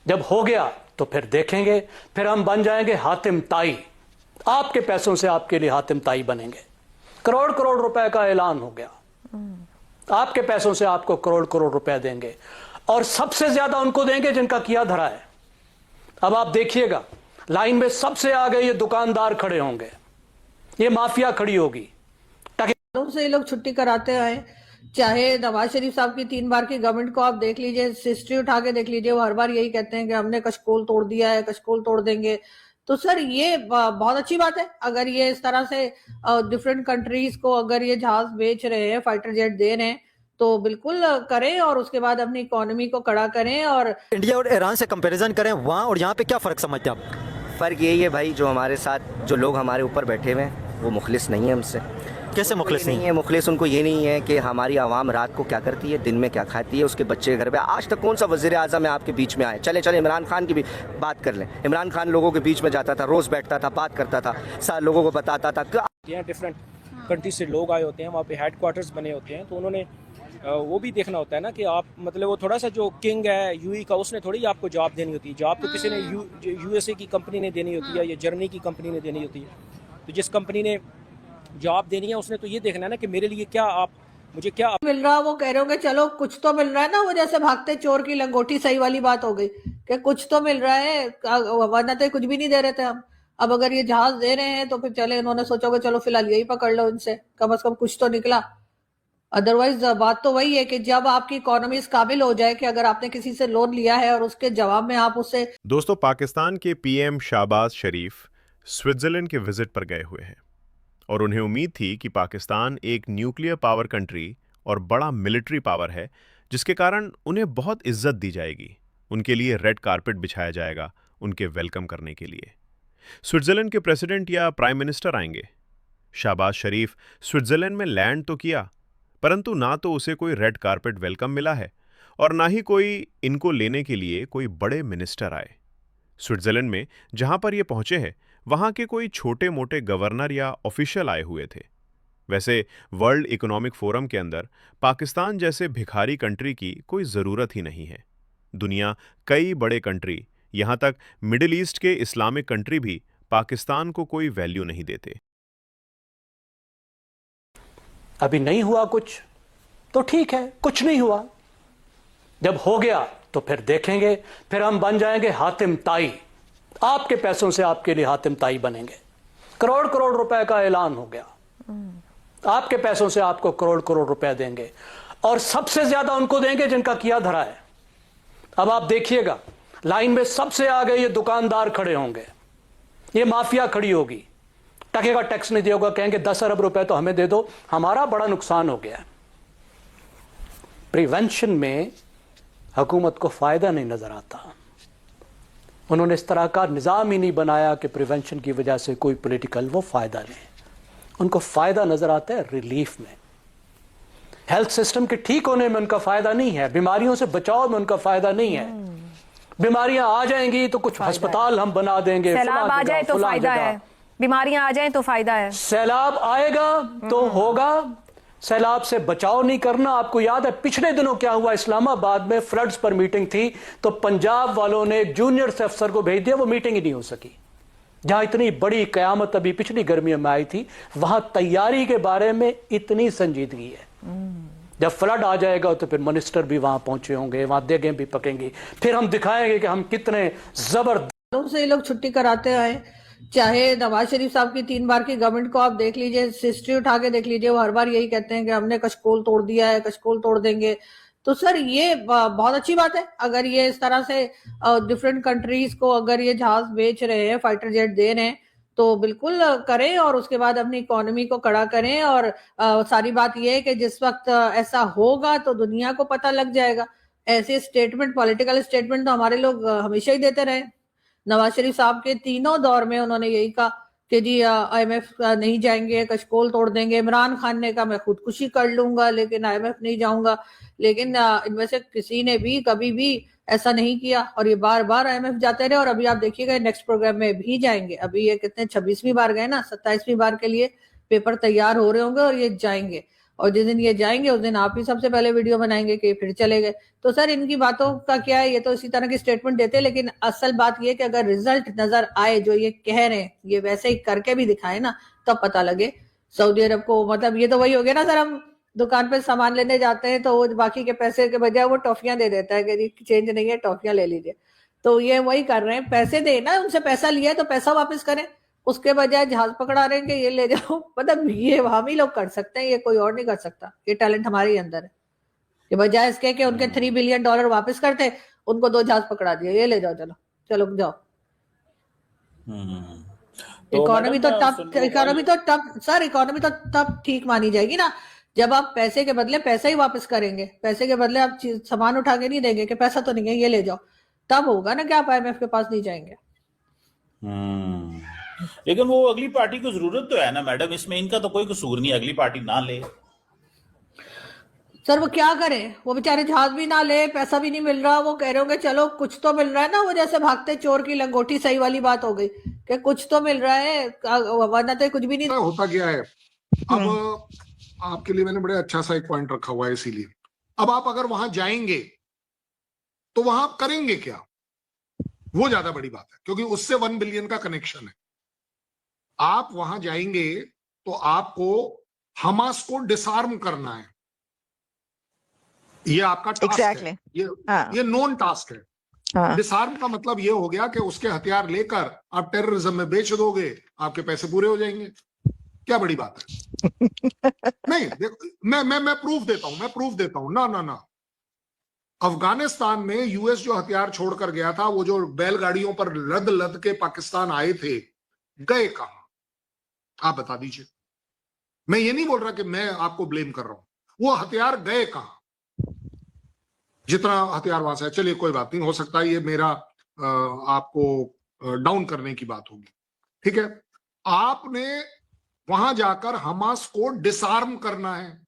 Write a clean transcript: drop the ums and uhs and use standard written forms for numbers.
जब हो गया तो फिर देखेंगे, फिर हम बन जाएंगे हातिम ताई। आपके पैसों से आपके लिए हातिम ताई बनेंगे। करोड़ करोड़ रुपए का ऐलान हो गया, आपके पैसों से आपको करोड़ करोड़ रुपए देंगे, और सबसे ज्यादा उनको देंगे जिनका किया धरा है। अब आप देखिएगा, लाइन में सबसे आगे ये दुकानदार खड़े होंगे, ये माफिया खड़ी होगी। से ये लोग छुट्टी कराते आए। चाहे नवाज शरीफ साहब की 3 बार की गवर्नमेंट को आप देख लीजिए, हिस्ट्री उठा के देख लीजिए, वो हर बार यही कहते हैं कि हमने कशकोल तोड़ दिया है, कशकोल तोड़ देंगे। तो सर ये बहुत अच्छी बात है अगर ये इस तरह से डिफरेंट कंट्रीज को अगर ये जहाज बेच रहे हैं, फाइटर जेट दे रहे हैं, तो बिल्कुल करें और उसके बाद अपनी इकोनॉमी को कड़ा करें। और इंडिया और ईरान से कंपैरिजन करें, वहाँ और यहाँ पे क्या फ़र्क समझते हैं आप? फ़र्क यही है भाई, जो हमारे साथ जो लोग हमारे ऊपर बैठे हुए हैं वो मुखलिस नहीं है हमसे। कैसे मुखलिस नहीं है? मुखलिस उनको ये नहीं है कि हमारी आवाम रात को क्या करती है, दिन में क्या खाती है, उसके बच्चे घर पे। आज तक कौन सा वज़ीर आज़म है आपके बीच में आए? चले चले इमरान खान की भी बात कर लें। इमरान खान लोगों के बीच में जाता था, रोज़ बैठता था, बात करता था, सारे लोगों को बताता था। डिफरेंट कंट्री से लोग आए होते हैं, वहाँ पे हेड क्वार्टर्स बने होते हैं, तो उन्होंने वो भी देखना होता है ना कि आप मतलब वो थोड़ा सा जो किंग है यूएई का, उसने थोड़ी आपको जॉब देनी होती है। जॉब तो किसी ने यूएसए की कंपनी ने देनी होती है या जर्मनी की कंपनी ने देनी होती है। तो जिस कंपनी ने जॉब देनी है उसने तो ये देखना है ना कि मेरे लिए क्या, आप मुझे क्या मिल रहा। वो कह रहे होंगे चलो कुछ तो मिल रहा है ना, वो जैसे भागते चोर की लंगोटी सही वाली बात हो गई कि कुछ तो मिल रहा है, वरना तो कुछ भी नहीं दे रहे थे हम। अब अगर ये जहाज दे रहे हैं तो फिर चले, इन्होंने सोचा कि चलो फिलहाल यही पकड़ लो इनसे, कम से कम कुछ तो निकला। अदरवाइज बात तो वही है कि जब आपकी इकोनॉमी इस काबिल हो जाए कि अगर आपने किसी से लोन लिया है और उसके जवाब में आप उससे। दोस्तों, पाकिस्तान के पीएम शाहबाज शरीफ स्विट्जरलैंड के विजिट पर गए हुए हैं और उन्हें उम्मीद थी कि पाकिस्तान एक न्यूक्लियर पावर कंट्री और बड़ा मिलिट्री पावर है, जिसके कारण उन्हें बहुत इज्जत दी जाएगी, उनके लिए रेड कारपेट बिछाया जाएगा उनके वेलकम करने के लिए। स्विट्जरलैंड के प्रेसिडेंट या प्राइम मिनिस्टर आएंगे। शाहबाज शरीफ स्विट्जरलैंड में लैंड तो किया, परंतु ना तो उसे कोई रेड कारपेट वेलकम मिला है और ना ही कोई इनको लेने के लिए कोई बड़े मिनिस्टर आए। स्विट्जरलैंड में जहां पर ये पहुंचे हैं, वहां के कोई छोटे मोटे गवर्नर या ऑफिशियल आए हुए थे। वैसे वर्ल्ड इकोनॉमिक फोरम के अंदर पाकिस्तान जैसे भिखारी कंट्री की कोई ज़रूरत ही नहीं है। दुनिया कई बड़े कंट्री, यहां तक मिडिल ईस्ट के इस्लामिक कंट्री भी पाकिस्तान को कोई वैल्यू नहीं देते। अभी नहीं हुआ कुछ तो ठीक है, कुछ नहीं हुआ। जब हो गया तो फिर देखेंगे, फिर हम बन जाएंगे हातिम ताई। आपके पैसों से आपके लिए हातिम ताई बनेंगे। करोड़ करोड़ रुपए का ऐलान हो गया, आपके पैसों से आपको करोड़ करोड़ रुपए देंगे, और सबसे ज्यादा उनको देंगे जिनका किया धरा है। अब आप देखिएगा, लाइन में सबसे आगे ये दुकानदार खड़े होंगे, ये माफिया खड़ी होगी। टके का टैक्स नहीं दिया होगा, कहेंगे 10 अरब रुपए तो हमें दे दो, हमारा बड़ा नुकसान हो गया। प्रिवेंशन में हुकूमत को फायदा नहीं नजर आता। उन्होंने इस तरह का निज़ाम ही नहीं बनाया कि प्रिवेंशन की वजह से कोई पॉलिटिकल वो फायदा नहीं। उनको फायदा नजर आता है रिलीफ में, हेल्थ सिस्टम के ठीक होने में उनका फायदा नहीं है, बीमारियों से बचाव में उनका फायदा नहीं है। बीमारियां आ जाएंगी तो कुछ अस्पताल हम बना देंगे, सैलाब आ जाए तो फायदा है, बीमारियां आ जाएं तो फायदा है। सैलाब आएगा तो होगा, सैलाब से बचाव नहीं करना। आपको याद है पिछले दिनों क्या हुआ, इस्लामाबाद में फ्लड्स पर मीटिंग थी तो पंजाब वालों ने एक जूनियर से अफसर को भेज दिया, वो मीटिंग ही नहीं हो सकी। जहां इतनी बड़ी कयामत अभी पिछली गर्मियों में आई थी, वहां तैयारी के बारे में इतनी संजीदगी है। जब फ्लड आ जाएगा तो फिर मिनिस्टर भी वहां पहुंचे होंगे, वहां देगें भी पकेंगी, फिर हम दिखाएंगे कि हम कितने जबरदस्त। से ये लोग छुट्टी कराते आए। चाहे नवाज शरीफ साहब की 3 बार की गवर्नमेंट को आप देख लीजिए, हिस्ट्री उठा के देख लीजिए, वो हर बार यही कहते हैं कि हमने कशकोल तोड़ दिया है, कशकोल तोड़ देंगे। तो सर ये बहुत अच्छी बात है अगर ये इस तरह से डिफरेंट कंट्रीज को अगर ये जहाज बेच रहे हैं, फाइटर जेट दे रहे हैं, तो बिल्कुल करें और उसके बाद अपनी इकोनॉमी को कड़ा करें। और सारी बात यह है कि जिस वक्त ऐसा होगा तो दुनिया को पता लग जाएगा। ऐसे स्टेटमेंट, पॉलिटिकल स्टेटमेंट तो हमारे लोग हमेशा ही देते रहे। नवाज शरीफ साहब के तीनों दौर में उन्होंने यही कहा कि जी IMF नहीं जाएंगे, कशकोल तोड़ देंगे। इमरान खान ने कहा मैं खुदकुशी कर लूंगा लेकिन IMF नहीं जाऊंगा, लेकिन इनमें से किसी ने भी कभी भी ऐसा नहीं किया और ये बार बार IMF जाते रहे। और अभी आप देखिएगा नेक्स्ट प्रोग्राम में भी जाएंगे। अभी ये कितने 26वीं बार गए ना, 27वीं बार के लिए पेपर तैयार हो रहे होंगे और ये जाएंगे। और जिस दिन ये जाएंगे उस दिन आप ही सबसे पहले वीडियो बनाएंगे कि फिर चले गए। तो सर इनकी बातों का क्या है, ये तो इसी तरह की स्टेटमेंट देते हैं, लेकिन असल बात ये कि अगर रिजल्ट नजर आए जो ये कह रहे हैं, ये वैसे ही करके भी दिखाए ना, तब पता लगे सऊदी अरब को। मतलब ये तो वही हो गया ना सर, हम दुकान पे सामान लेने जाते हैं तो वो बाकी के पैसे के बजाय वो टॉफियां दे देता है कि चेंज नहीं है, टॉफियां ले लीजिए। तो ये वही कर रहे हैं, पैसे दे ना, उनसे पैसा लिया है तो पैसा वापस करें, उसके बजाय जहाज पकड़ा रहे हैं कि ये ले जाओ। मतलब ये हम ही लोग कर सकते हैं, ये कोई और नहीं कर सकता। ये टैलेंट हमारे ही अंदर है कि बजाय इसके कि उनके $3 बिलियन वापस करते, उनको 2 जहाज पकड़ा दिए, ये ले जाओ, चलो चलो जाओ। तो इकोनॉमी तो मैडम, तब सुनने इकोनॉमी तो तब सर इकोनॉमी तो तब ठीक मानी जाएगी ना, जब आप पैसे के बदले पैसा ही वापस करेंगे। पैसे के बदले आप सामान उठा के नहीं देंगे कि पैसा तो नहीं है ये ले जाओ, तब होगा ना कि आप IMF के पास नहीं जाएंगे। लेकिन वो अगली पार्टी को जरूरत तो है ना मैडम, इसमें इनका तो कोई कसूर नहीं, अगली पार्टी ना ले। सर वो क्या करें, वो बेचारे जहाज भी ना ले, पैसा भी नहीं मिल रहा, वो कह रहे होंगे चलो कुछ तो मिल रहा है ना। वो जैसे भागते चोर की लंगोटी सही वाली बात हो गई कि कुछ तो मिल रहा है, वरना तो कुछ भी नहीं। होता क्या है, अब आपके लिए मैंने बड़े अच्छा सा एक पॉइंट रखा हुआ है, इसीलिए अब आप अगर वहां जाएंगे तो वहां आप करेंगे क्या, वो ज्यादा बड़ी बात है, क्योंकि उससे 1 बिलियन का कनेक्शन है। आप वहां जाएंगे तो आपको हमास को डिसआर्म करना है, ये आपका टास्क है, ये नॉन टास्क है। डिसआर्म का मतलब ये हो गया कि उसके हथियार लेकर आप टेररिज्म में बेच दोगे, आपके पैसे पूरे हो जाएंगे। क्या बड़ी बात है? नहीं देखो, मैं प्रूफ देता हूं ना। अफगानिस्तान में यूएस जो हथियार छोड़कर गया था, वो जो बैलगाड़ियों पर लद लद के पाकिस्तान आए थे, गए कहां? आप बता दीजिए। मैं ये नहीं बोल रहा कि मैं आपको ब्लेम कर रहा हूं, वो हथियार गए कहां? जितना हथियार वहां से है, चलिए कोई बात नहीं, हो सकता है ये मेरा आपको डाउन करने की बात होगी, ठीक है। आपने वहां जाकर हमास को डिसआर्म करना है,